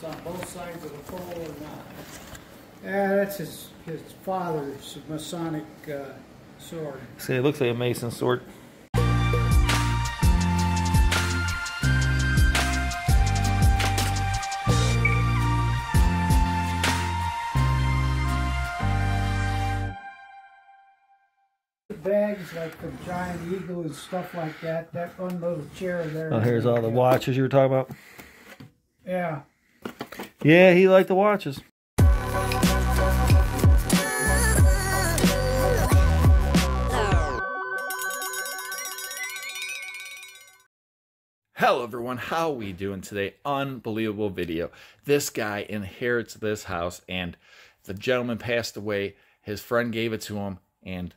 on both sides of the pole or not. Yeah, that's his father's Masonic sword. See, it looks like a Mason sword. Bags like the Giant Eagle and stuff like that. That one little chair there. Oh, here's all the watches you were talking about. Yeah. Yeah, he liked the watches. Hello everyone, how we doing today? Unbelievable video. This guy inherits this house and the gentleman passed away. His friend gave it to him and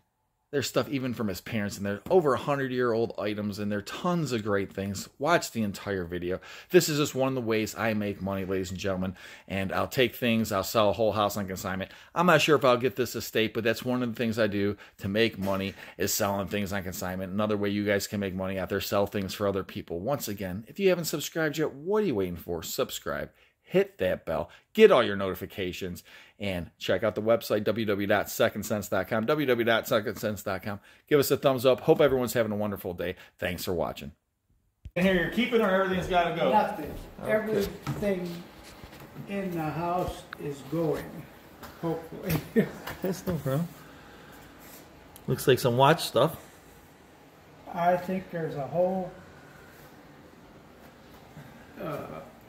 there's stuff even from his parents, and they're over 100-year-old items, and there are tons of great things. Watch the entire video. This is just one of the ways I make money, ladies and gentlemen, and I'll take things, I'll sell a whole house on consignment. I'm not sure if I'll get this estate, but that's one of the things I do to make money is selling things on consignment. Another way you guys can make money out there, sell things for other people. Once again, if you haven't subscribed yet, what are you waiting for? Subscribe. Hit that bell, get all your notifications, and check out the website, www.secondsense.com, www.secondsense.com. Give us a thumbs up. Hope everyone's having a wonderful day. Thanks for watching. And here, you're keeping or everything's got to go? Nothing. Okay. Everything in the house is going, hopefully. That's no problem. Looks like some watch stuff. I think there's a whole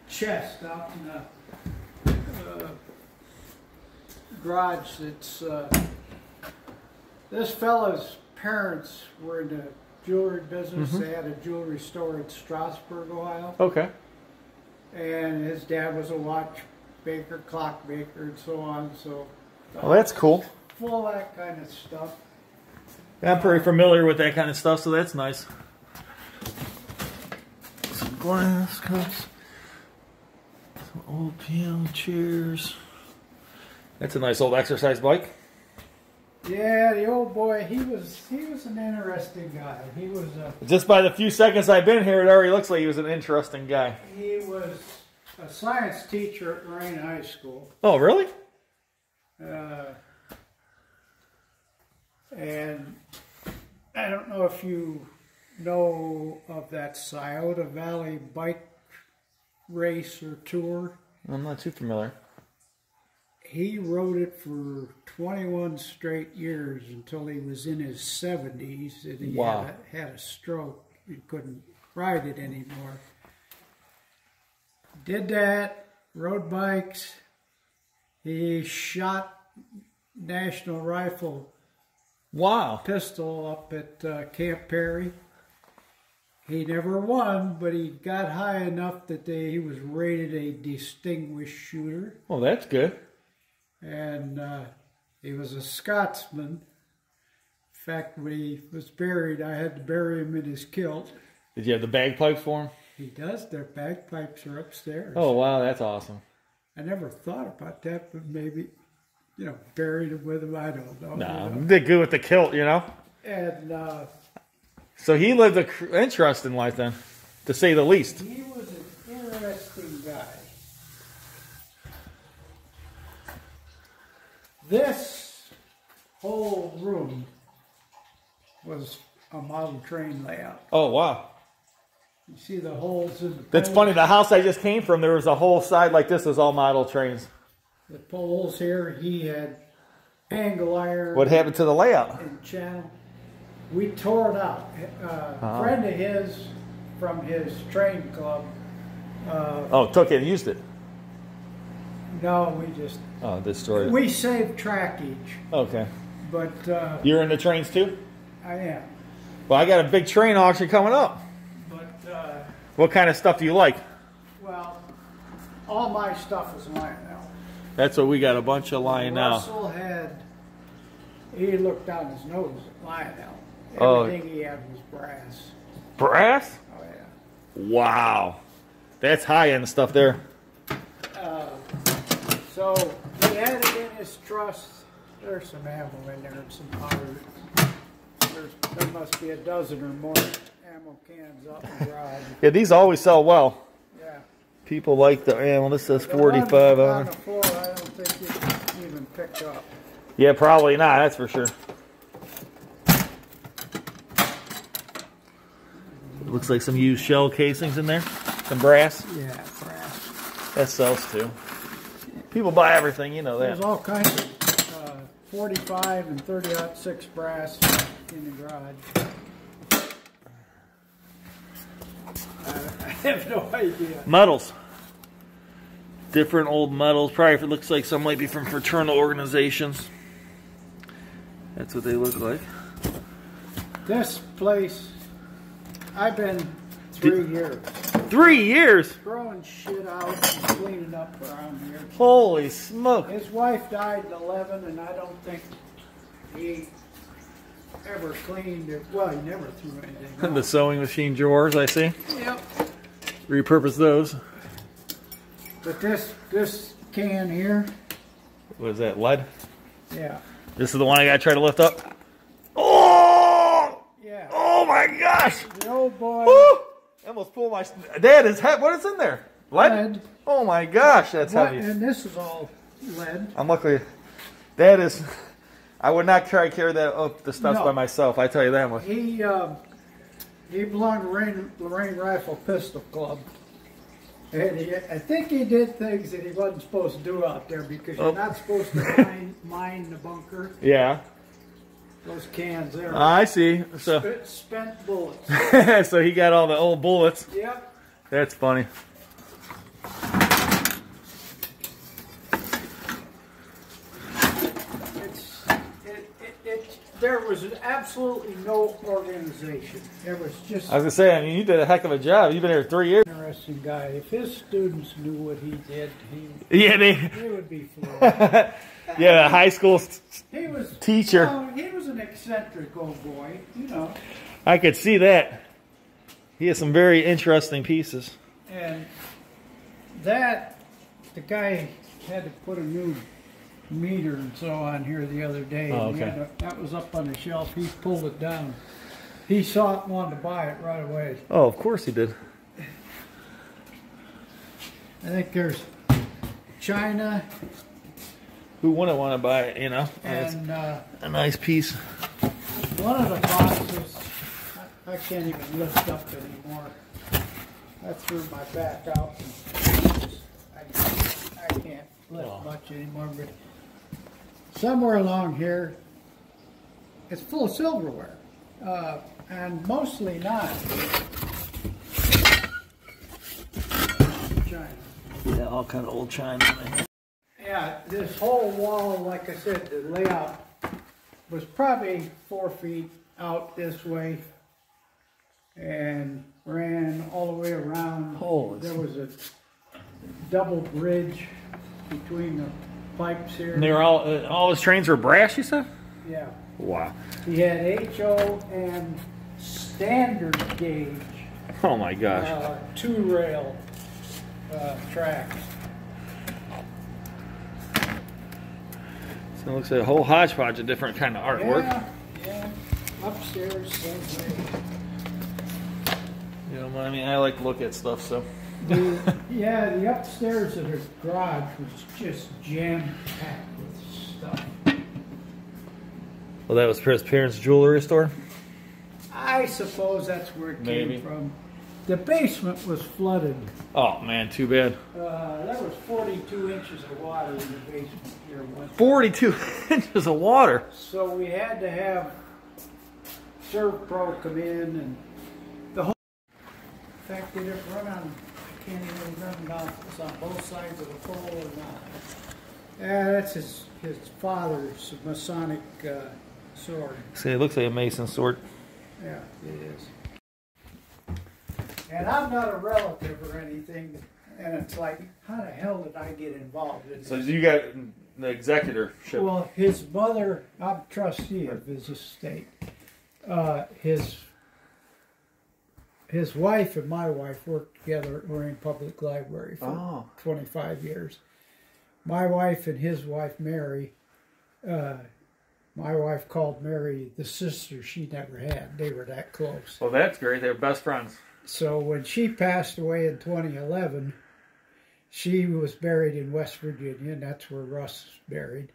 chest out in the garage that's this fella's parents were in the jewelry business. They had a jewelry store in Strasburg, Ohio. Okay. And his dad was a watch maker, clock maker, and so on. So Well, that's cool. full of that kind of stuff. I'm pretty familiar with that kind of stuff, so that's nice. Some glass cups. Some old piano chairs. That's a nice old exercise bike. Yeah, the old boy, he was an interesting guy. He was Just by the few seconds I've been here, it already looks like he was an interesting guy. he was a science teacher at Marine High School. Oh, really? And I don't know if you know of that Scioto Valley bike race or tour. I'm not too familiar. He rode it for 21 straight years until he was in his 70s, and he had a stroke. He couldn't ride it anymore. Did that, rode bikes. He shot National Rifle pistol up at Camp Perry. He never won, but he got high enough that he was rated a distinguished shooter. Well, that's good. And he was a Scotsman. In fact, when he was buried, I had to bury him in his kilt. Did you have the bagpipes for him? He does. Their bagpipes are upstairs. Oh, wow, that's awesome. I never thought about that, but maybe, buried him with him. I don't know. Nah, did good with the kilt, you know? And so he lived an interesting life then, to say the least. he was an interesting guy. This whole room was a model train layout. Oh, wow. You see the holes in the That's poles? funny. The house I just came from, there was a whole side like this was all model trains. The poles here, he had angle iron. What happened to the layout? And channel. We tore it out. A friend of his from his train club. Took it and used it. No, we just... destroyed it. We saved trackage. Okay. But... You're in the trains too? I am. Well, I got a big train auction coming up. But... What kind of stuff do you like? well, all my stuff is Lionel. That's what we got, a bunch of Lionel. Russell had... He looked down his nose at Lionel. Oh. Everything he had was brass. Brass? Oh, yeah. Wow. That's high-end stuff there. So he had it in his trust. There's some ammo in there and some powder. There must be a dozen or more ammo cans out in the garage. Yeah, these always sell well. Yeah. People like the, yeah, well, this says The 45 one on on it. the floor, I don't think you can even pick up. Yeah, probably not, that's for sure. It looks like some used shell casings in there. Some brass. Yeah, brass. That sells too. People buy everything, you know that. There's all kinds of 45 and 30-06 brass in the garage. I have no idea. Medals. Different old medals. Probably if it looks like some might be from fraternal organizations. That's what they look like. This place, I've been 3 years. 3 years? Throwing shit out and cleaning up around here. Holy smoke. His wife died in 11, and I don't think he ever cleaned it. Well, he never threw anything out. The sewing machine drawers, I see. Yep. Repurpose those. But this can here, What is that, lead? yeah. This is the one I gotta try to lift up. Oh! Yeah. Oh my gosh! The old boy. Woo! I almost pulled my... Dad, is what is in there? Lead. Oh my gosh, that's What? heavy. And this is all lead. I'm lucky. That is... I would not try to carry that up the stuff No. by myself, I tell you that much. He belonged to Lorraine Rifle Pistol Club. And I think he did things that he wasn't supposed to do out there because you're not supposed to mine the bunker. Yeah. Those cans there. I see. So, Spent bullets. so he got all the old bullets. Yep. That's funny. There was absolutely no organization. There was just I was gonna say, I mean, you did a heck of a job. You've been here 3 years. an interesting guy. If his students knew what he did, Yeah, he would be floored. yeah, a high school He was teacher. he was an eccentric old boy, you know. I could see that. He has some very interesting pieces. And that the guy had to put a new meter and so on here the other day. Oh, And he okay. had that was up on the shelf. He pulled it down. He saw it and wanted to buy it right away. Oh, of course he did. I think there's China Who wouldn't want to buy it, you know? It's and a nice piece. one of the boxes I can't even lift up anymore. I threw my back out. And I can't lift much anymore. But somewhere along here, it's full of silverware, and mostly not China. Yeah, all kind of old china in there. Yeah, this whole wall, like I said, the layout was probably 4 feet out this way and ran all the way around. Holy There was a double bridge between the pipes here. And they were all his trains were brass, you said? Yeah. Wow. He had HO and standard gauge Oh my gosh. 2-rail tracks. So it looks like a whole hodgepodge of different kind of artwork. Yeah. Upstairs, same way. You know, I mean, I like to look at stuff, so. The upstairs of the garage was just jam-packed with stuff. Well, that was his parents' jewelry store? I suppose that's where it Maybe. came from. The basement was flooded. Oh, man, too bad. There was 42 inches of water in the basement here. 42 inches of water. So we had to have ServPro come in and the whole... In fact, did it run on... I can't even remember now if it's on both sides of the pole or not. Yeah, that's his father's Masonic sword. See, it looks like a Mason sword. Yeah, it is. And I'm not a relative or anything, and it's like, how the hell did I get involved in this? So you got the executorship. Well, his mother, I'm trustee of his estate. His wife and my wife worked together at Lorraine Public Library for 25 years. My wife and his wife, Mary, my wife called Mary the sister she never had. They were that close. Well, that's great. They're best friends. So when she passed away in 2011, she was buried in West Virginia, and that's where Russ is buried,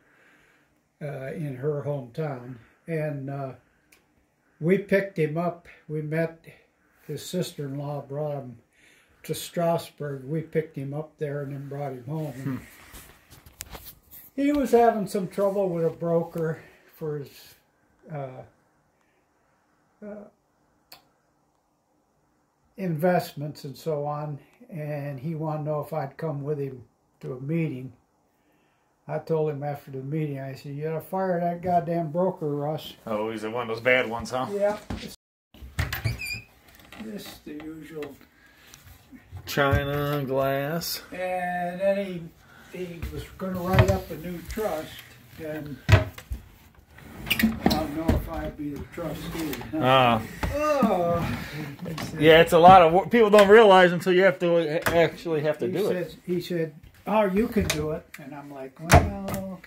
in her hometown. And we picked him up. We met, his sister-in-law brought him to Strasburg. We picked him up there and then brought him home. And he was having some trouble with a broker for his investments and so on, and he wanted to know if I'd come with him to a meeting. I told him after the meeting, I said, you gotta fire that goddamn broker, Russ. Oh, he's one of those bad ones, huh? Yeah. This is the usual. China, glass. And then he was going to write up a new trust, and I don't know if I'd be the trustee. Oh. Yeah, it's a lot of work. People don't realize until you have to actually have to do it. He said, oh, you can do it. And I'm like, well,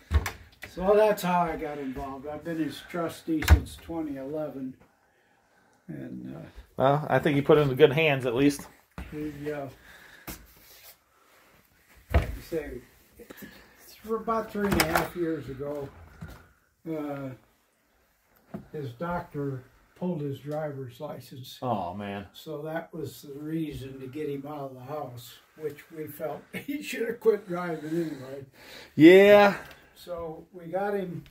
so that's how I got involved. I've been his trustee since 2011. And well, I think you put it in good hands at least. He, like you say, for about 3.5 years ago, his doctor pulled his driver's license. Oh, man. So that was the reason to get him out of the house, which we felt he should have quit driving anyway. Yeah. So we got him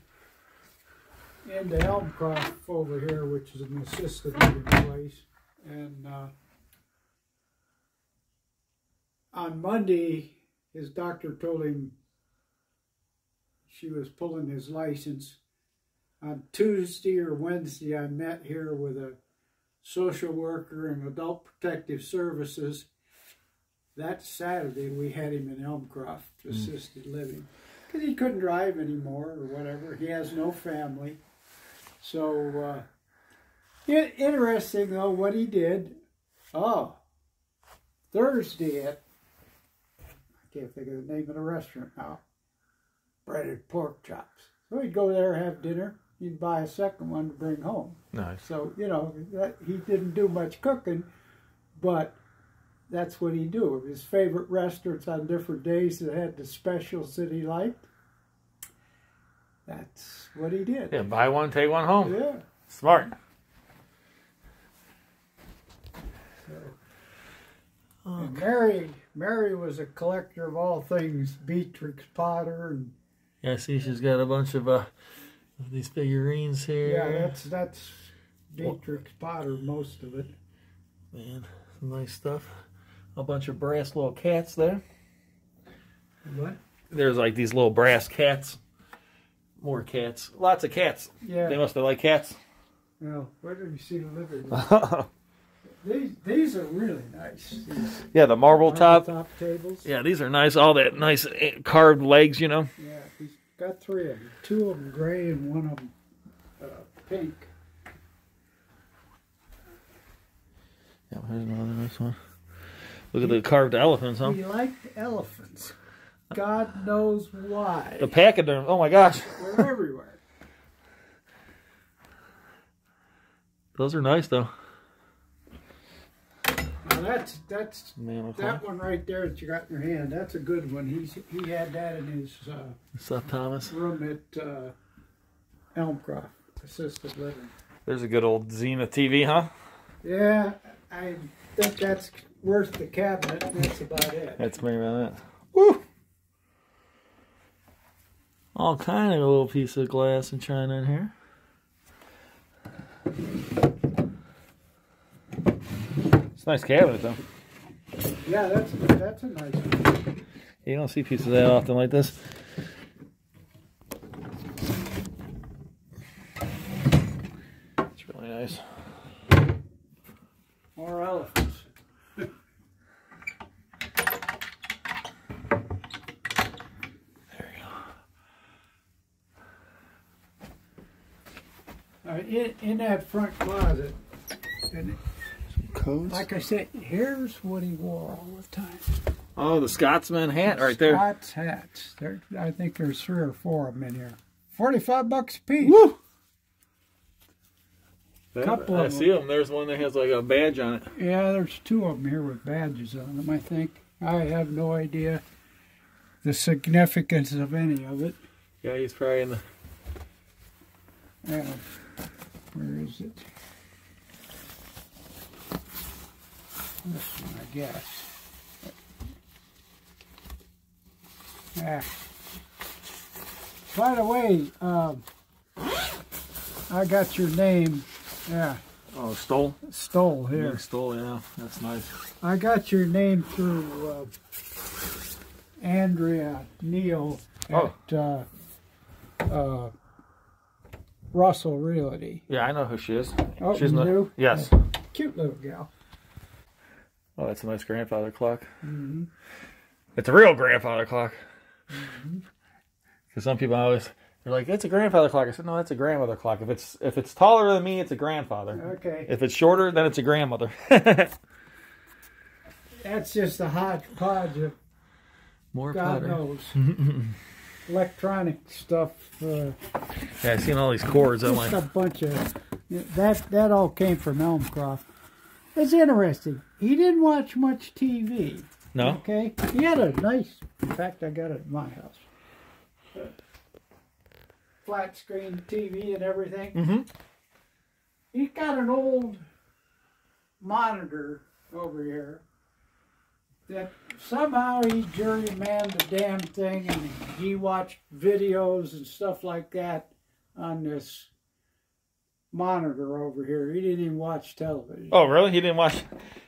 into Elmcroft over here, which is an assisted living place. And on Monday, his doctor told him she was pulling his license. On Tuesday or Wednesday, I met here with a social worker and adult protective services. That Saturday, we had him in Elmcroft, assisted living, because he couldn't drive anymore or whatever. He has no family. So, interesting, though, what he did. Oh, Thursday at, I can't think of the name of the restaurant now, breaded pork chops. So he'd go there, have dinner. He'd buy a second one to bring home. Nice. So, you know, he didn't do much cooking, but that's what he'd do. His favorite restaurants on different days that had the specials that he liked, that's what he did. Yeah, buy one, take one home. Yeah. Smart. So, and Mary was a collector of all things Beatrix Potter. And yeah, I see she's got a bunch of these figurines here. yeah, that's Beatrix Potter, most of it. Man, some nice stuff. A bunch of brass little cats there. What? There's like these little brass cats. More cats. Lots of cats. Yeah. They must have liked cats. Well, where did you see the living room? These are really nice. Yeah, the marble top tables. Yeah, these are nice. All that nice carved legs, you know. Yeah, he's got 3 of them. 2 of them gray and 1 of them pink. Yeah, here's another nice one. Look at the carved elephants, huh? He liked elephants. God knows why. The pachyderm. Oh my gosh. They're everywhere. Those are nice though. Now that's that one right there that you got in your hand. That's a good one. He had that in his Seth Thomas room at Elmcroft assisted living. There's a good old Zenith TV, huh? Yeah, I think that's worth the cabinet. That's about it. That's maybe about it. Woo! All kind of little piece of glass and china in here. It's a nice cabinet, though. Yeah, that's a nice one. You don't see pieces of that often like this. It's really nice. More elephants. In that front closet, and Codes? like I said, here's what he wore all the time. Oh, the Scotsman hat right there. Scots hats. I think there's 3 or 4 of them in here. $45 a piece. Woo! Couple I of see them. There's one that has like a badge on it. Yeah, there's 2 of them here with badges on them, I think. I have no idea the significance of any of it. Yeah, he's probably in the... Where is it? This one, I guess. By the way, I got your name. Yeah. Oh, Stoll? Stoll here. Big Stoll, yeah. That's nice. I got your name through Andrea Neal at Russell Realty. Yeah, I know who she is. Oh, She's you do? Yes. Cute little gal. Oh, that's a nice grandfather clock. Mm-hmm. It's a real grandfather clock. Because some people always... They're like, it's a grandfather clock. I said, no, that's a grandmother clock. If it's taller than me, it's a grandfather. Okay. If it's shorter, then it's a grandmother. That's just a hodgepodge of More God Potter. knows. Electronic stuff. Yeah, I've seen all these cords. I'm Just like, a bunch of... That all came from Elmcroft. It's interesting. He didn't watch much TV. no? Okay? He had a nice... In fact, I got it at my house. Flat screen TV and everything. Mm-hmm. He's got an old monitor over here that somehow he jury-manned the damn thing, and he watched videos and stuff like that on this monitor over here. He didn't even watch television. Oh, really? He didn't watch...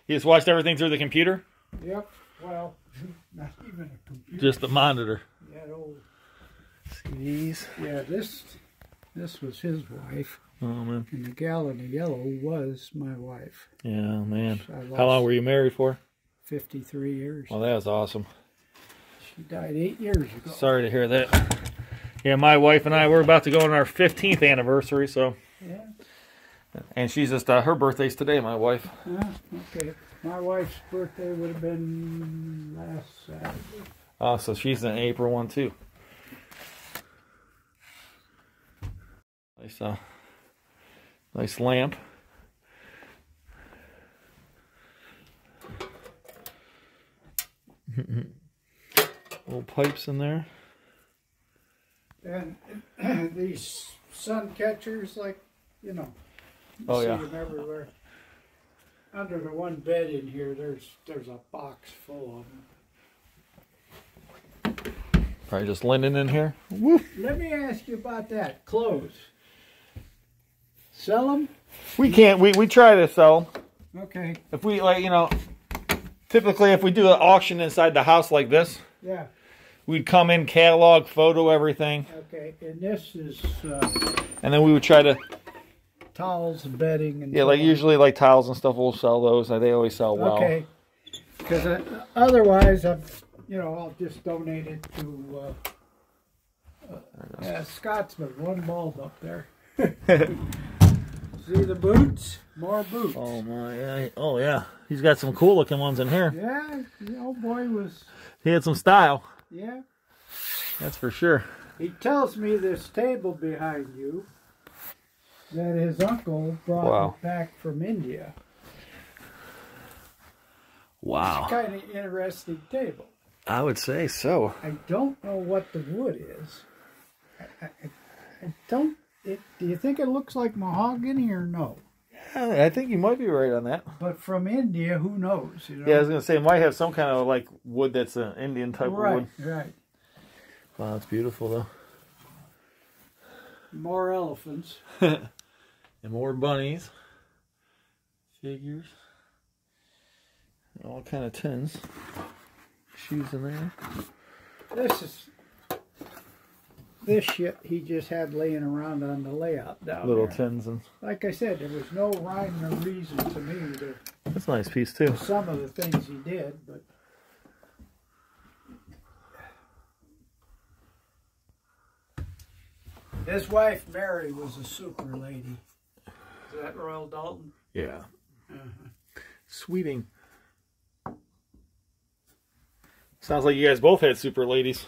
He just watched everything through the computer? Yep. Well, not even a computer. Just the monitor. Yeah, old... CDs. Yeah, this was his wife. Oh, man. And the gal in the yellow was my wife. Yeah, man. How long were you married for? 53 years. Well, that was awesome. She died 8 years ago. Sorry to hear that. Yeah, my wife and I, we're about to go on our 15th anniversary, so... Yeah. And she's just, her birthday's today, my wife. Okay. My wife's birthday would have been last Saturday. Oh, so she's an April one, too. Nice lamp. Little pipes in there. And these sun catchers, like, you know, Oh, see yeah. them everywhere. Under the one bed in here, there's a box full of them. Probably just linen in here. Woo. Let me ask you about that. Clothes. Sell them? We can't. We try to sell. Okay. If we, like, you know, typically if we do an auction inside the house like this, Yeah. we'd come in, catalog, photo, everything. Okay. And this is And then we would try to, towels and bedding and yeah, like usually like towels and stuff, we'll sell those. They always sell well. Okay. Because otherwise, I'll just donate it to Scotsman. One bulb up there. See the boots? More boots. Oh my! Yeah. Oh yeah. He's got some cool looking ones in here. Yeah, the old boy was. He had some style. Yeah. That's for sure. He tells me this table behind you that his uncle brought it back from India. Wow. It's kind of interesting table. I would say so. I don't know what the wood is. I don't. Do you think it looks like mahogany or no? Yeah, I think you might be right on that. But from India, who knows? You know? Yeah, I was gonna say it might have some kind of like wood that's an Indian type of wood. Right. Wow, it's beautiful though. More elephants. And more bunnies. Figures. All kind of tins. Shoes in there. This shit he just had laying around on the layout down Little there. tins and. Like I said, there was no rhyme or reason to me to That's a nice piece too. some of the things he did, but his wife Mary was a super lady. Is that Royal Dalton? Yeah. Sweeting. Sounds like you guys both had super ladies.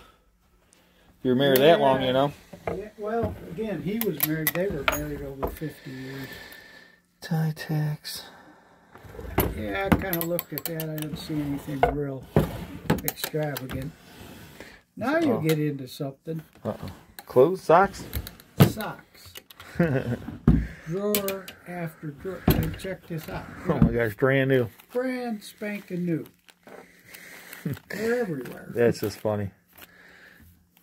If you were married that long, you know. Yeah, well, again, he was married. They were married over 50 years. Titex. Yeah, I kind of looked at that. I didn't see anything real extravagant. Now you get into something. Clothes, socks? Socks. Drawer after drawer. And check this out. Oh my gosh, brand new. Brand spanking new. They're everywhere. That's just funny.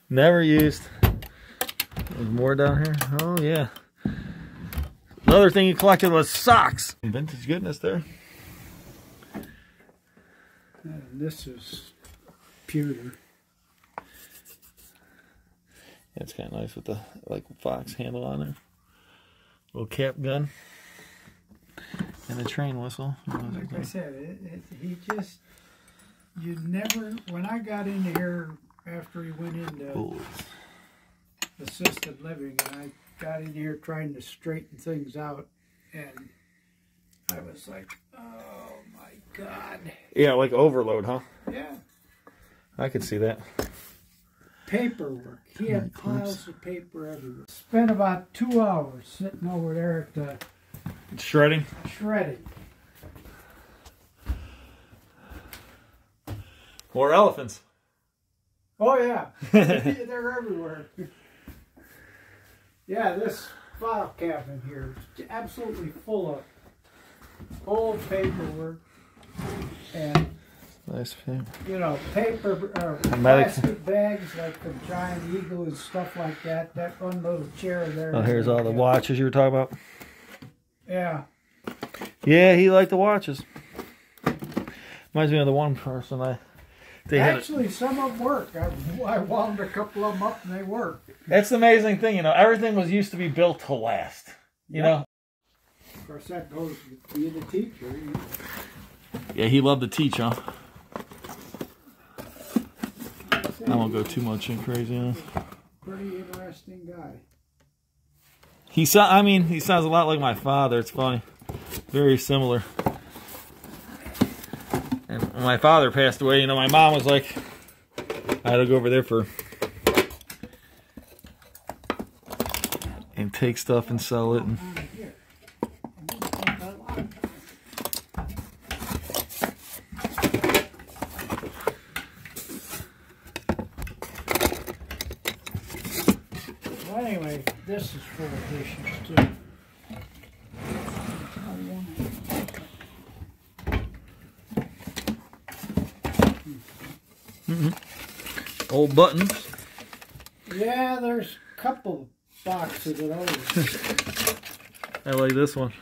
Never used. There's more down here. Oh yeah. Another thing you collected was socks. Vintage goodness there. And this is pewter. That's kind of nice with the fox handle on there. Little cap gun. And a train whistle. Like I said, you never, when I got in here after he went into assisted living, and I got in here trying to straighten things out, and I was like, oh my God. Yeah, like overload, huh? Yeah. I could see that. Paperwork. He had piles of paper everywhere. Spent about 2 hours sitting over there at the shredding. More elephants. Oh yeah, they're everywhere. Yeah, this file cabinet here is absolutely full of old paperwork and nice thing. You know, paper plastic bags like from Giant Eagle and stuff like that. That one little chair there. Oh, here's all the watches you were talking about. Yeah. Yeah, he liked the watches. Reminds me of the one person Actually, some of them work. I wound a couple of them up and they work. That's the amazing thing, you know. Everything was used to be built to last. You know. Of course, that goes with being a teacher. You know. Yeah, he loved to teach, huh? I won't go too much in crazy. Huh? Pretty interesting guy. He sounds a lot like my father. It's funny, very similar. And when my father passed away, you know, my mom was like, I had to go over there and take stuff and sell it. And well, anyway, this is full of dishes too. old buttons. Yeah, there's a couple boxes of those. I like this one.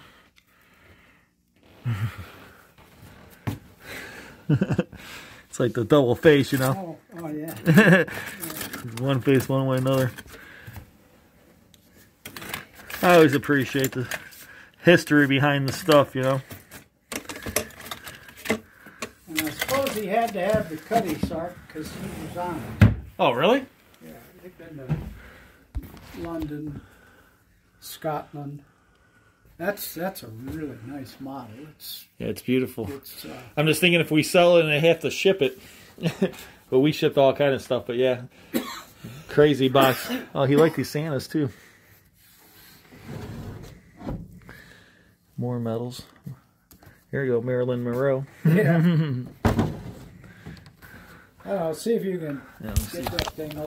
It's like the double face, you know. Oh yeah. One face one way, another. I always appreciate the history behind the stuff, you know. And I suppose he had to have the Cuddy Sark because he was on it. Oh, really? Yeah, they've been to London, Scotland. That's a really nice model. It's beautiful. I'm just thinking if we sell it and they have to ship it, but we shipped all kind of stuff. But yeah, crazy box. Oh, he liked these Santas too. More medals. Here you go, Marilyn Monroe. Yeah. I'll see if you can get that thing up.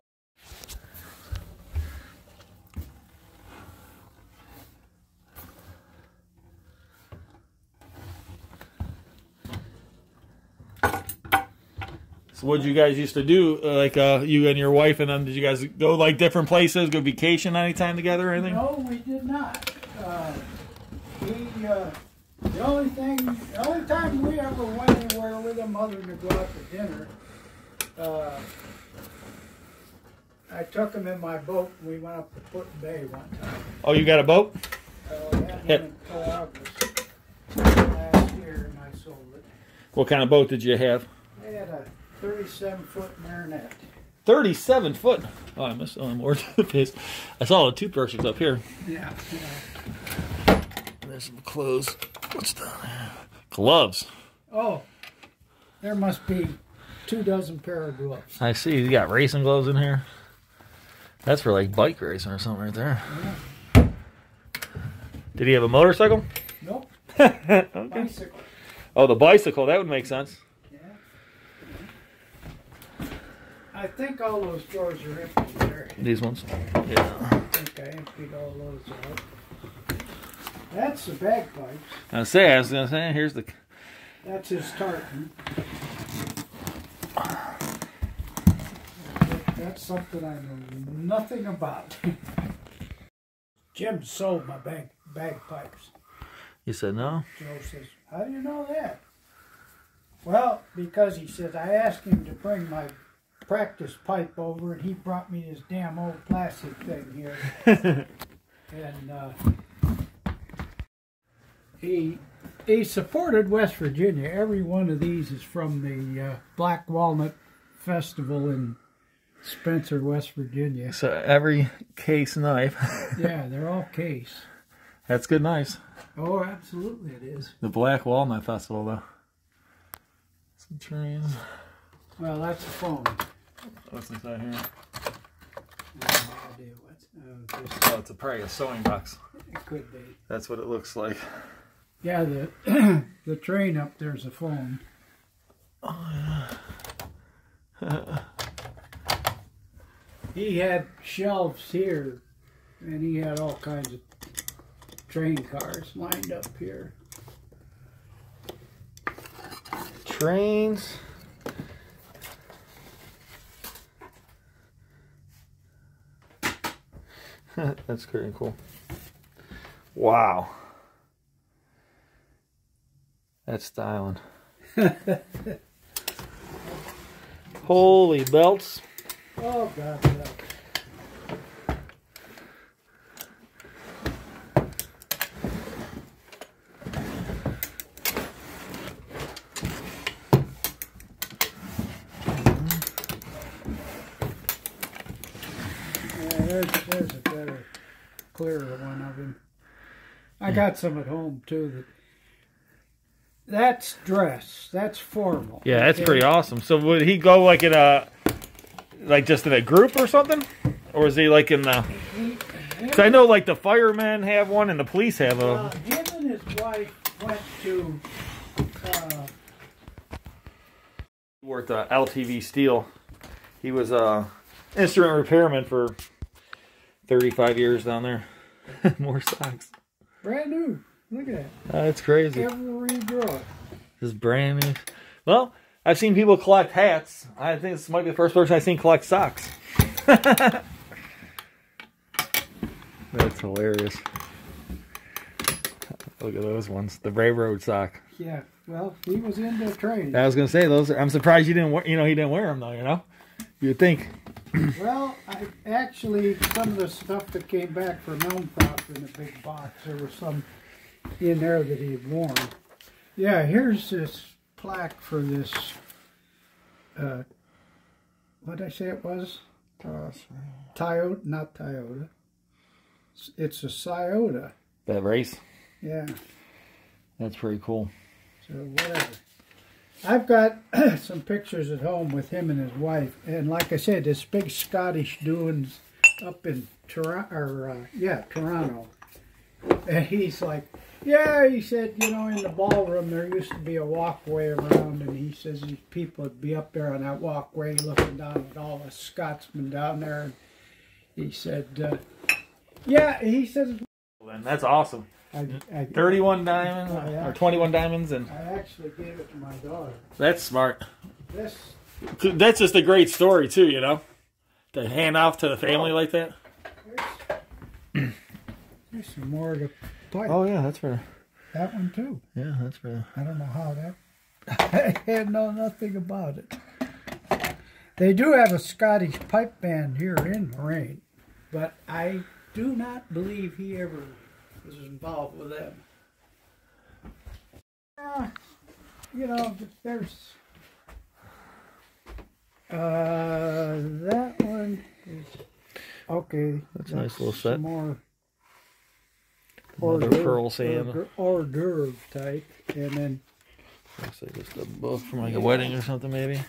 So what did you guys used to do, like you and your wife, and then did you guys go like different places, go vacation anytime together or anything? No, we did not. The only time we ever went anywhere with him other than to go out to dinner, I took him in my boat and we went up to Put in Bay one time. Oh, you got a boat? Until August last year, and I sold it. What kind of boat did you have? I had a 37-foot Marinette. 37 foot. Oh, I missed on more to the face. I saw the toothbrushes up here. Yeah. There's some clothes. What's down there? Gloves. Oh, there must be 24 pair of gloves. I see you got racing gloves in here. That's for like bike racing or something right there. Yeah. Did he have a motorcycle? Nope. Okay. Bicycle. Oh, the bicycle. That would make sense. Yeah. I think all those drawers are empty there. These ones? Yeah. I think I emptied all those out. That's the bagpipes. I was gonna say, here's the. That's his tartan. That's something I know nothing about. Jim sold my bagpipes. You said no? Joe says, how do you know that? Well, because he says, I asked him to bring my practice pipe over, and he brought me this damn old plastic thing here. And he supported West Virginia. Every one of these is from the Black Walnut Festival in Spencer, West Virginia. So every case knife. Yeah, they're all case. That's good knives. Oh, absolutely it is. The Black Walnut Festival, though. Some trains. Well, that's a phone. What's inside here? I have no idea what's... Oh, it's probably a sewing box. It could be. That's what it looks like. Yeah, the train up there's a phone. Oh, yeah. He had shelves here, and he had all kinds of train cars lined up here. Trains. That's pretty cool. Wow. That's styling. Holy belts. Oh, God, yeah. There's a better, clearer one of him. I got some at home too. That's dress. That's formal. Yeah, that's pretty awesome. So would he go like in a, like just in a group or something, or is he like in the? Because I know like the firemen have one and the police have a. Him and his wife went to. Worked LTV Steel. He was a instrument repairman for 35 years down there. More socks. Brand new. Look at that. That's crazy. Every drawer. This is brand new. Well, I've seen people collect hats. I think this might be the first person I've seen collect socks. That's hilarious. Look at those ones. The railroad sock. Yeah. Well, he was into training. I was gonna say those. I'm surprised you didn't. He didn't wear them though. You know, you'd think. Well, actually, some of the stuff that came back from Elm Prop in a big box, there was some in there that he had worn. Yeah, here's this plaque for this. What did I say it was? Toyota, not Toyota. It's a Toyota. That race. Yeah. That's pretty cool. So whatever. I've got some pictures at home with him and his wife, and like I said, this big Scottish doings up in Toronto. And he's like, yeah, he said, you know, in the ballroom there used to be a walkway around, and he says these people would be up there on that walkway looking down at all the Scotsmen down there. And he said, yeah, he says. That's awesome. 31 diamonds or 21 diamonds, and I actually gave it to my daughter. That's smart. That's just a great story too, you know, to hand off to the family like that. There's some more to pipe. Oh yeah, that's for that one too. Yeah, that's for. I don't know how that. I know nothing about it. They do have a Scottish pipe band here in Moraine, but I do not believe he ever was involved with them. You know, there's that one is okay. That's a nice little set. More Mother pearl sand. Hors d'oeuvre type, and then looks like just a book from like a wedding or something, maybe.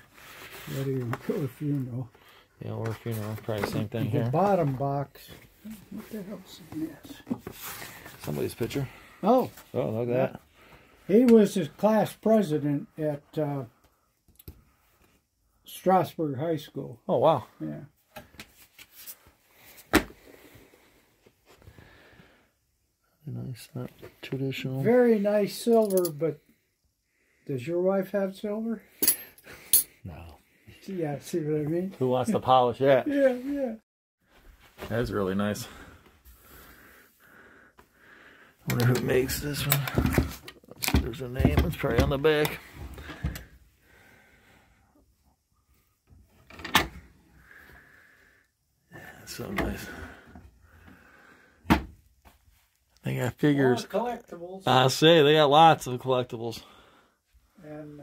Wedding or funeral. Yeah, or funeral. Probably the same thing The here. bottom box. What the hell's in this? Somebody's picture. Oh. Oh, look at that. He was his class president at Strasburg High School. Oh, wow. Yeah. Nice, not traditional. Very nice silver, but does your wife have silver? No. Yeah, see what I mean? Who wants to polish that? Yeah, yeah. That's really nice. I wonder who makes this one. There's a name. It's probably on the back. Yeah, so nice. They got figures. Collectibles. I say they got lots of collectibles. And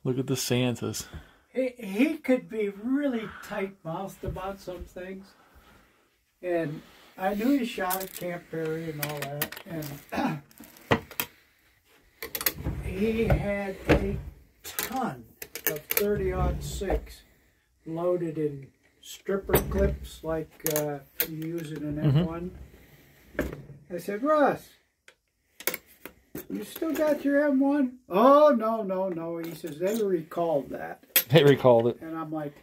Look at the Santas. he could be really tight-mouthed about some things. And I knew he shot at Camp Perry and all that. And he had a ton of 30-06 loaded in stripper clips like you use in an M1. I said, Russ, you still got your M1? Oh, no. He says, they recalled that. They recalled it. And I'm like,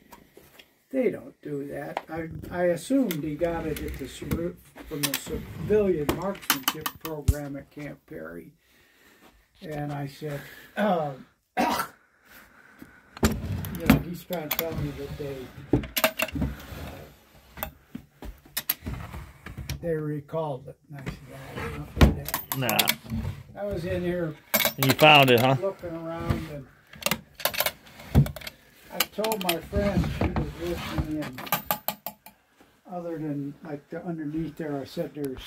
they don't do that. I assumed he got it at from the civilian marksmanship program at Camp Perry. And I said, he's trying to tell me that they recalled it. And I said, I don't do that. Nah. I was in here You found it, huh? looking around, and I told my friend, she was with me, and other than like underneath there, I said there's